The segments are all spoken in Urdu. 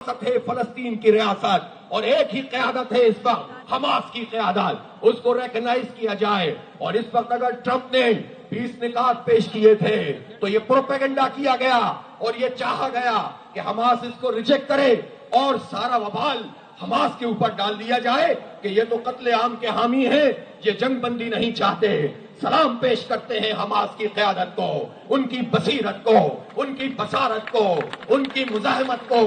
ہے فلسطین کی ریاست اور ایک ہی قیادت ہے اس وقت حماس کی قیادت، اس کو ریکگنائز کیا جائے۔ اور اس وقت اگر ٹرمپ نے 20 نکات پیش کیے تھے تو یہ پروپیگنڈا کیا گیا اور یہ چاہا گیا کہ حماس اس کو ریجیکٹ کرے اور سارا وبال حماس کے اوپر ڈال دیا جائے کہ یہ تو قتل عام کے حامی ہیں، یہ جنگ بندی نہیں چاہتے۔ سلام پیش کرتے ہیں حماس کی قیادت کو، ان کی بصیرت کو، ان کی بصارت کو، ان کی مزاحمت کو،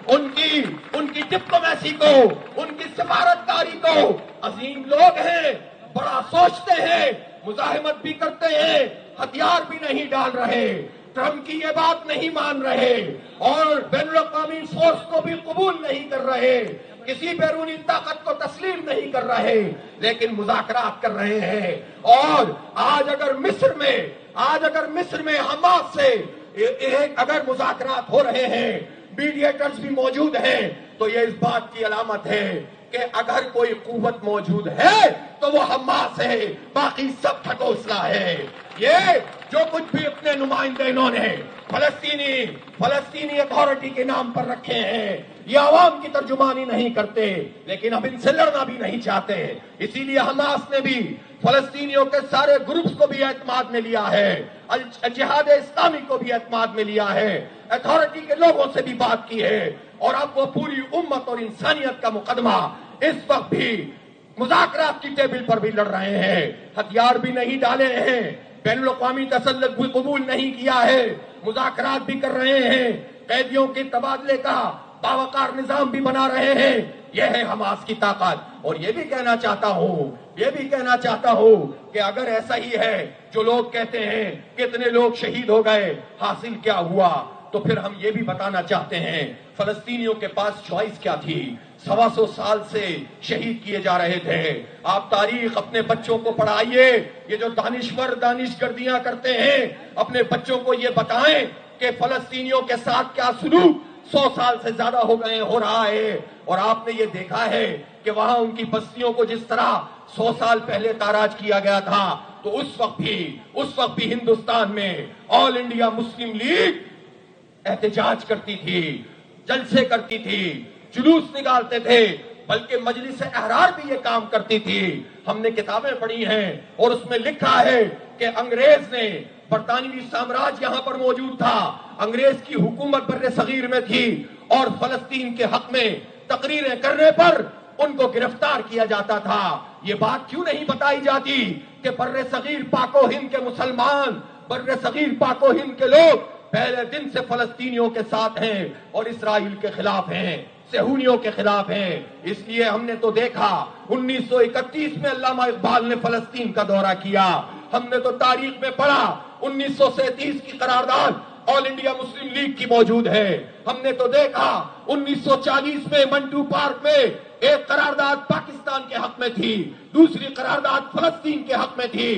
ان کی ڈپلومیسی کو، ان کی سفارتکاری کو۔ عظیم لوگ ہیں، بڑا سوچتے ہیں، مزاحمت بھی کرتے ہیں، ہتھیار بھی نہیں ڈال رہے، ٹرمپ کی یہ بات نہیں مان رہے اور بین الاقوامی فورس کو بھی قبول نہیں کر رہے، کسی بیرونی طاقت کو تسلیم نہیں کر رہے، لیکن مذاکرات کر رہے ہیں۔ اور آج اگر مصر میں حماس سے اگر مذاکرات ہو رہے ہیں، میڈیٹرز بھی موجود ہیں، تو یہ اس بات کی علامت ہے کہ اگر کوئی قوت موجود ہے تو وہ حماس ہے، باقی سب ٹھکوسلا ہے۔ یہ جو کچھ بھی اپنے نمائندے انہوں نے فلسطینی اتھارٹی کے نام پر رکھے ہیں، یہ عوام کی ترجمانی نہیں کرتے، لیکن اب ان سے لڑنا بھی نہیں چاہتے۔ اسی لیے حماس نے بھی فلسطینیوں کے سارے گروپس کو بھی اعتماد میں لیا ہے، جہاد اسلامی کو بھی اعتماد میں لیا ہے، اتھارٹی کے لوگوں سے بھی بات کی ہے، اور اب وہ پوری امت اور انسانیت کا مقدمہ اس وقت بھی مذاکرات کی ٹیبل پر بھی لڑ رہے ہیں، ہتھیار بھی نہیں ڈالے ہیں، بین الاقوامی تسلط بھی قبول نہیں کیا ہے، مذاکرات بھی کر رہے ہیں، قیدیوں کے تبادلے کا باوقار نظام بھی بنا رہے ہیں۔ یہ ہے حماس کی طاقت۔ اور یہ بھی کہنا چاہتا ہوں کہ اگر ایسا ہی ہے جو لوگ کہتے ہیں کتنے لوگ شہید ہو گئے، حاصل کیا ہوا، تو پھر ہم یہ بھی بتانا چاہتے ہیں فلسطینیوں کے پاس چوائس کیا تھی۔ 125 سال سے شہید کیے جا رہے تھے۔ آپ تاریخ اپنے بچوں کو پڑھائیے، یہ جو دانشور دانش گردیاں کرتے ہیں، اپنے بچوں کو یہ بتائیں کہ فلسطینیوں کے ساتھ کیا سلوک 100 سال سے زیادہ ہو رہا ہے۔ اور آپ نے یہ دیکھا ہے کہ وہاں ان کی بستیوں کو جس طرح 100 سال پہلے تاراج کیا گیا تھا، تو اس وقت بھی ہندوستان میں آل انڈیا مسلم لیگ احتجاج کرتی تھی، جلسے کرتی تھی، جلوس نکالتے تھے، بلکہ مجلس احرار بھی یہ کام کرتی تھی۔ ہم نے کتابیں پڑھی ہیں اور اس میں لکھا ہے کہ انگریز نے، برطانوی سامراج یہاں پر موجود تھا، انگریز کی حکومت بر صغیر میں تھی، اور فلسطین کے حق میں تقریریں کرنے پر ان کو گرفتار کیا جاتا تھا۔ یہ بات کیوں نہیں بتائی جاتی کہ بر صغیر پاک و ہند کے مسلمان، بر صغیر پاک و ہند کے لوگ پہلے دن سے فلسطینیوں کے ساتھ ہیں اور اسرائیل کے خلاف ہیں، صہیونیوں کے خلاف ہیں۔ اس لیے ہم نے تو دیکھا 1931 میں علامہ اقبال نے فلسطین کا دورہ کیا، ہم نے تو تاریخ میں پڑھا 1937 کی قرارداد آل انڈیا مسلم لیگ کی موجود ہے، ہم نے تو دیکھا 1940 میں منٹو پارک میں ایک قرارداد پاکستان کے حق میں تھی، دوسری قرارداد فلسطین کے حق میں تھی۔